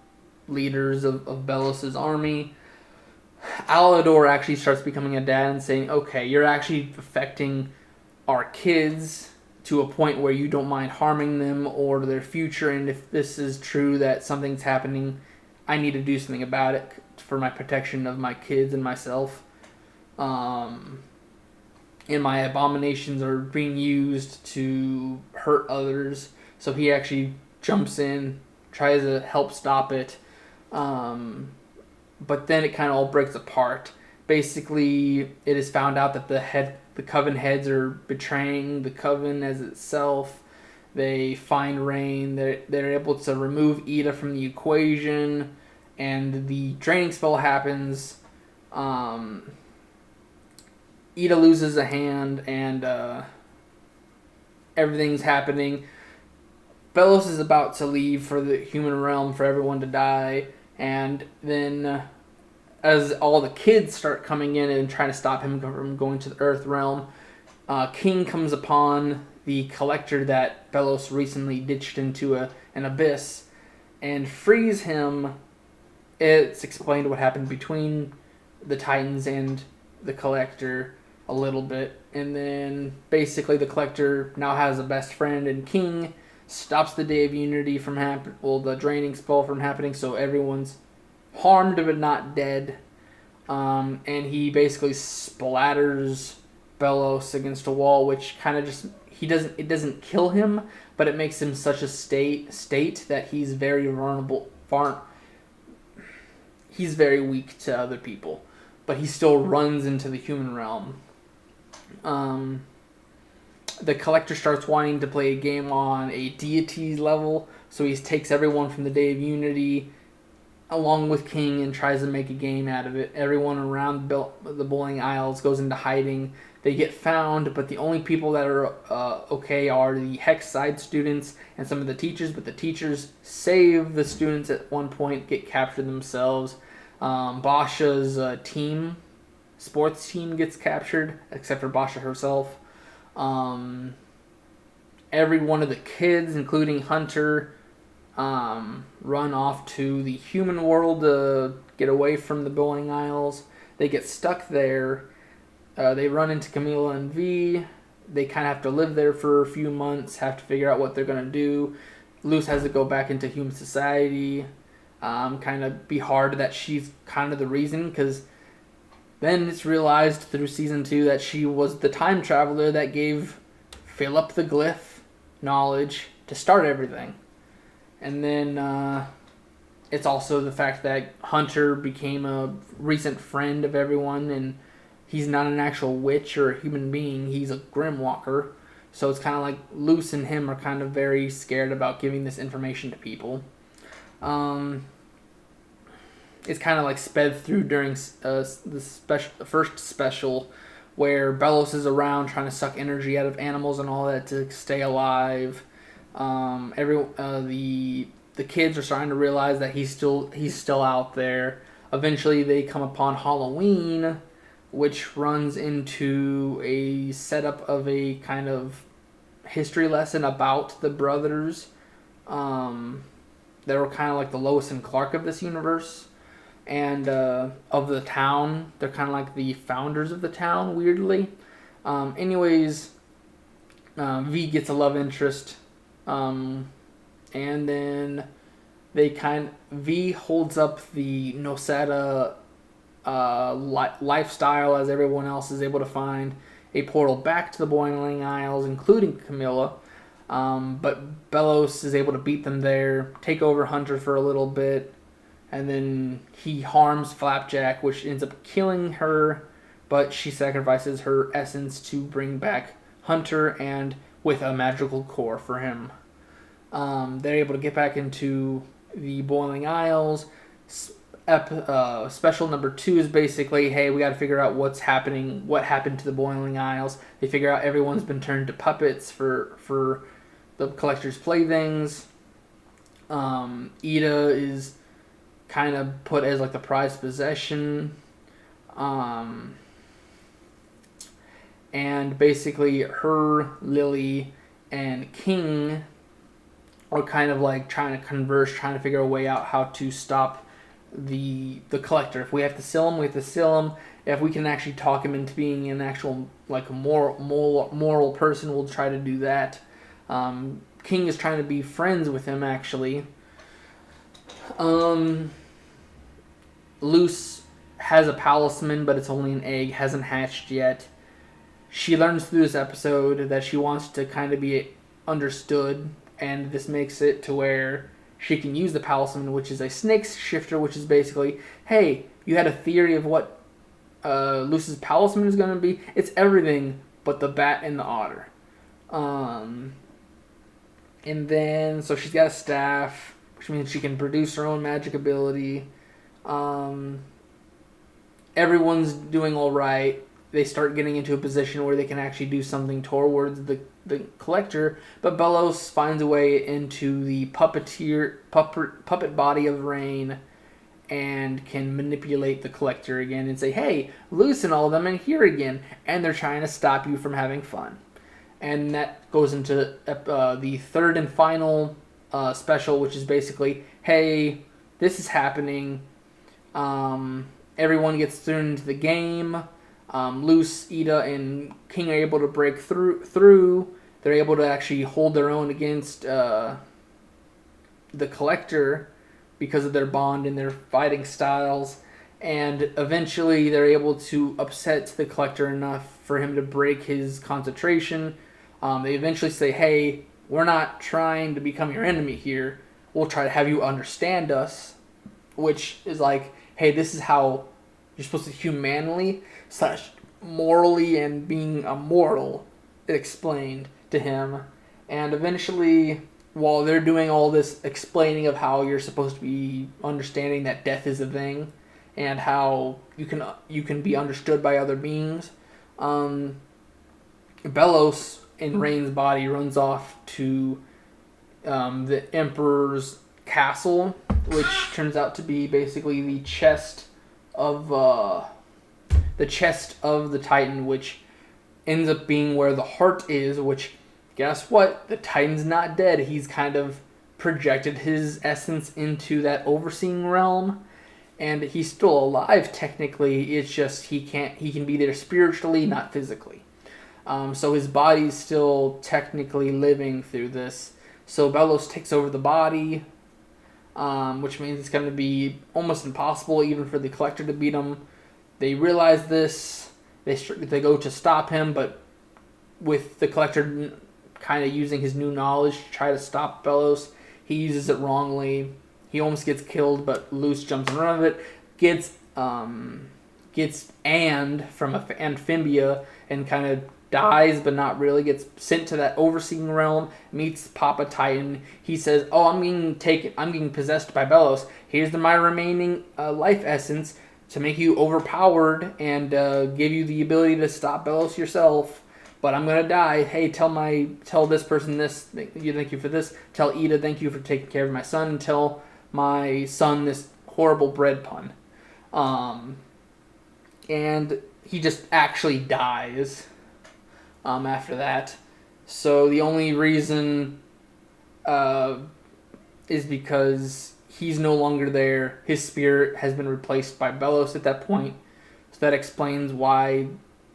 leaders of Belos' army. Alador actually starts becoming a dad and saying, okay, you're actually affecting our kids to a point where you don't mind harming them or their future, and if this is true that something's happening, I need to do something about it for my protection of my kids and myself. And my abominations are being used to hurt others, so he actually jumps in, tries to help stop it. But then it kind of all breaks apart. Basically, it is found out that the Coven heads are betraying the Coven as itself. They find Rain. They're able to remove Eda from the equation, and the draining spell happens. Eda loses a hand, and everything's happening. Belos is about to leave for the human realm for everyone to die. And then as all the kids start coming in and trying to stop him from going to the Earth realm, King comes upon the collector that Belos recently ditched into an abyss and frees him. It's explained what happened between the Titans and the collector a little bit. And then basically the collector now has a best friend, and King stops the Day of Unity from the draining spell from happening, so everyone's harmed but not dead. And he basically splatters Belos against a wall, which kind of just it doesn't kill him, but it makes him such a state that he's very vulnerable. He's very weak to other people, but he still runs into the human realm. The collector starts wanting to play a game on a deity level, so he takes everyone from the Day of Unity along with King and tries to make a game out of it. Everyone around the bowling aisles goes into hiding. They get found, but the only people that are okay are the Hex side students and some of the teachers, but the teachers save the students at one point, get captured themselves. Basha's sports team gets captured, except for Basha herself. Every one of the kids, including Hunter, run off to the human world to get away from the bowling aisles. They get stuck there. They run into Camila and V. They kind of have to live there for a few months, have to figure out what they're going to do. Luz has to go back into human society. Kind of be hard that she's kind of the reason, because then it's realized through season 2 that she was the time traveler that gave Philip the glyph knowledge to start everything. And then it's also the fact that Hunter became a recent friend of everyone, and he's not an actual witch or a human being. He's a Grimwalker. So it's kind of like Luz and him are kind of very scared about giving this information to people. It's kind of like sped through during the first special, where Belos is around trying to suck energy out of animals and all that to stay alive. The kids are starting to realize that he's still out there. Eventually, they come upon Halloween, which runs into a setup of a kind of history lesson about the brothers. They were kind of like the Lois and Clark of this universe and of the town. They're kind of like the founders of the town, weirdly. Anyways, V gets a love interest, and then V holds up the Nosada lifestyle as everyone else is able to find a portal back to the Boiling Isles, including Camilla. But Belos is able to beat them there, take over Hunter for a little bit, and then he harms Flapjack, which ends up killing her, but she sacrifices her essence to bring back Hunter and with a magical core for him. They're able to get back into the Boiling Isles. Special number 2 is basically, hey, we got to figure out what happened to the Boiling Isles. They figure out everyone's been turned to puppets for the collector's playthings. Ida is kind of put as like the prized possession. And basically her, Lily, and King are kind of like trying to converse, trying to figure a way out how to stop the collector. If we have to seal him, we have to seal him. If we can actually talk him into being an actual like moral person, we'll try to do that. King is trying to be friends with him actually. Luce has a palisman, but it's only an egg, hasn't hatched yet. She learns through this episode that she wants to kind of be understood, and this makes it to where she can use the palisman, which is a snake shifter, which is basically, hey, you had a theory of what Luce's palisman is going to be. It's everything but the bat and the otter. And then, so she's got a staff, which means she can produce her own magic ability. Everyone's doing all right. They start getting into a position where they can actually do something towards the collector, but Belos finds a way into the puppet body of Rain and can manipulate the collector again and say, hey, loosen all of them in here again, and they're trying to stop you from having fun. And that goes into the third and final special, which is basically, hey, this is happening. Everyone gets thrown into the game. Luce, Ida, and King are able to break through. They're able to actually hold their own against the collector because of their bond and their fighting styles. And eventually they're able to upset the collector enough for him to break his concentration. They eventually say, hey, we're not trying to become your enemy here. We'll try to have you understand us. Which is like, hey, this is how you're supposed to humanly / morally and being a mortal explained to him. And eventually, while they're doing all this explaining of how you're supposed to be understanding that death is a thing and how you can be understood by other beings, Belos in Rain's body runs off to the Emperor's castle, which turns out to be basically the chest of the Titan, which ends up being where the heart is, which, guess what? The Titan's not dead. He's kind of projected his essence into that overseeing realm, and he's still alive technically. It's just he can be there spiritually, not physically. So his body's still technically living through this. So Belos takes over the body, which means it's going to be almost impossible even for the collector to beat him. They realize this. They go to stop him, but with the collector kind of using his new knowledge to try to stop Belos, he uses it wrongly. He almost gets killed, but Luce jumps in front of it, gets And from Amphibia and kind of dies, but not really, gets sent to that overseeing realm, meets Papa Titan. He says, oh, I'm getting possessed by Belos. Here's my remaining life essence to make you overpowered and give you the ability to stop Belos yourself. But I'm gonna die. Hey, tell this person this. Thank you for this. Tell Ida, thank you for taking care of my son. And tell my son this horrible bread pun. Um, and he just actually dies after that. So the only reason uh, is because he's no longer there. His spirit has been replaced by Belos at that point. So that explains why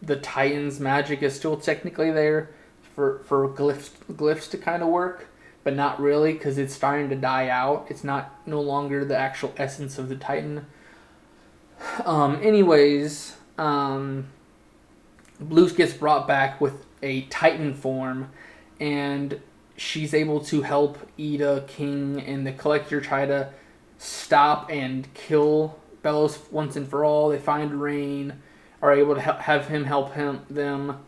the Titans' magic is still technically there for glyphs to kind of work, but not really because it's starting to die out. It's not no longer the actual essence of the Titan. Anyways, Luce gets brought back with a Titan form, and she's able to help Ida, King, and the Collector try to stop and kill Belos once and for all. They find Rain, are able to have him help them,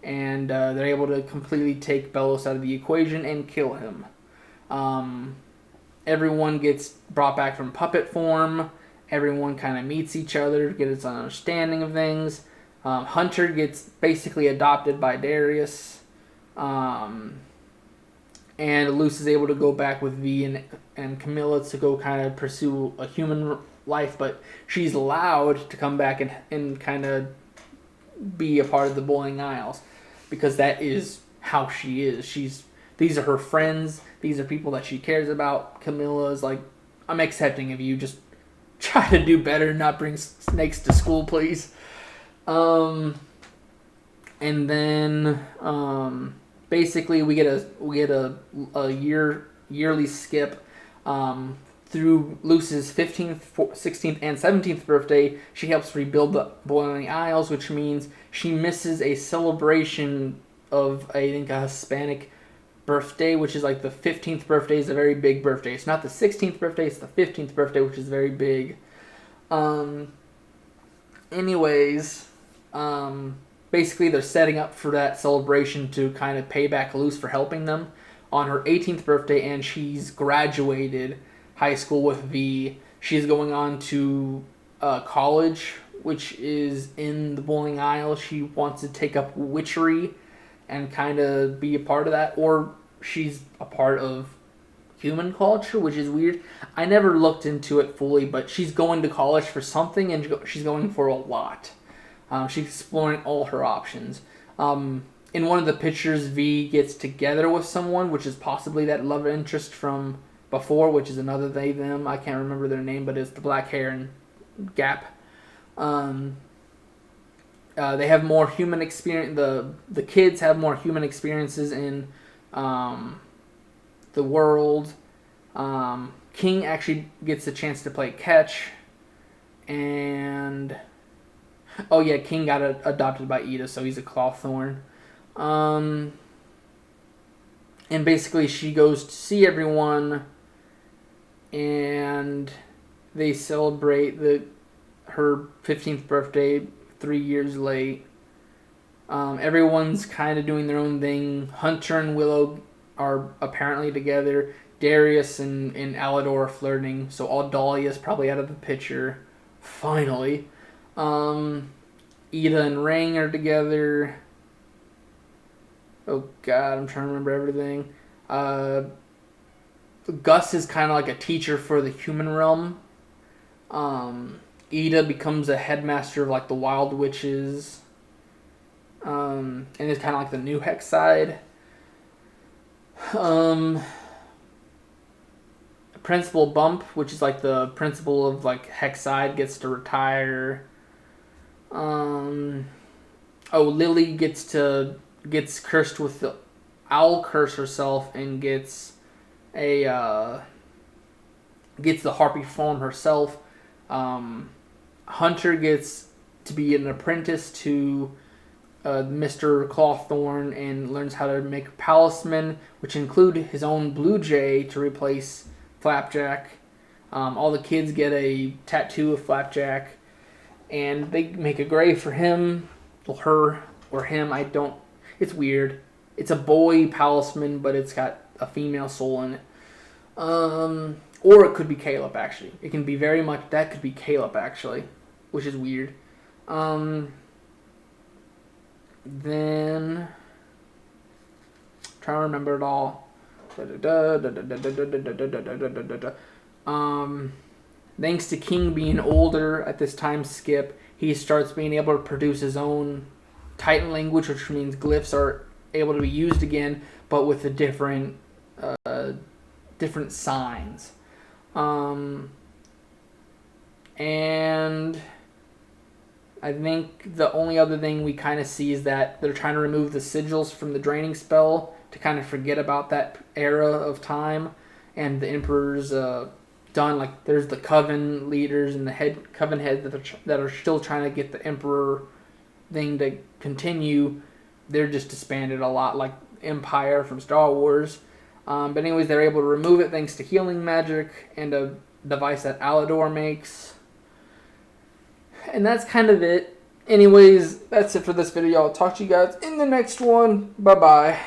and they're able to completely take Belos out of the equation and kill him. Um, Everyone gets brought back from puppet form. Everyone kind of meets each other, gets an understanding of things. Hunter gets basically adopted by Darius. And Luce is able to go back with V and Camilla to go kind of pursue a human life, but she's allowed to come back and kind of be a part of the Boiling Isles because that is how she is. These are her friends. These are people that she cares about. Camilla is like, I'm accepting of you. Just try to do better and not bring snakes to school, please. And then basically we get a yearly skip through Luce's 15th, 16th, and 17th birthday. She helps rebuild the Boiling Isles, which means she misses a celebration of I think a Hispanic birthday, which is like the 15th birthday is a very big birthday. It's not the 16th birthday, it's the 15th birthday, which is very big. Anyways, basically they're setting up for that celebration to kind of pay back Luce for helping them on her 18th birthday, and she's graduated high school with V. She's going on to college, which is in the Bowling Isle. She wants to take up witchery and kind of be a part of that, or she's a part of human culture, which is weird. I never looked into it fully, but she's going to college for something, and she's going for a lot. She's exploring all her options. In one of the pictures, V gets together with someone, which is possibly that love interest from before, which is another they, them. I can't remember their name, but it's the black hair and Gap. They have more human experience. The kids have more human experiences in the world. King actually gets a chance to play catch, and oh yeah, King got adopted by Ida, so he's a Clawthorn. And basically, she goes to see everyone, and they celebrate her 15th birthday 3 years late. Everyone's kind of doing their own thing. Hunter and Willow are apparently together. Darius and Alador are flirting, so Aldalia's probably out of the picture. Finally. Ida and Rang are together. Oh god, I'm trying to remember everything. Gus is kind of like a teacher for the human realm. Ida becomes a headmaster of like the Wild Witches. And it's kind of like the new Hex side. Principal Bump, which is like the principal of like Hex side, gets to retire. Lily gets cursed with the owl curse herself and gets the harpy form herself. Hunter gets to be an apprentice to Mr. Clawthorn and learns how to make palisman, which include his own blue jay to replace Flapjack. All the kids get a tattoo of Flapjack, and they make a grave for him, her, or him. It's weird. It's a boy palisman, but it's got a female soul in it. Or it could be Caleb, actually. It can be very much... That could be Caleb, actually. Which is weird. Then... Trying to remember it all. Thanks to King being older at this time skip, he starts being able to produce his own Titan language, which means glyphs are able to be used again, but with a different signs. And I think the only other thing we kind of see is that they're trying to remove the sigils from the draining spell to kind of forget about that era of time, and the Emperor's done. Like, there's the Coven leaders and the Coven heads that are still trying to get the Emperor thing to continue. They're just disbanded a lot, like Empire from Star Wars. But anyways, they're able to remove it thanks to healing magic and a device that Alador makes. And that's kind of it. Anyways, that's it for this video. I'll talk to you guys in the next one. Bye-bye.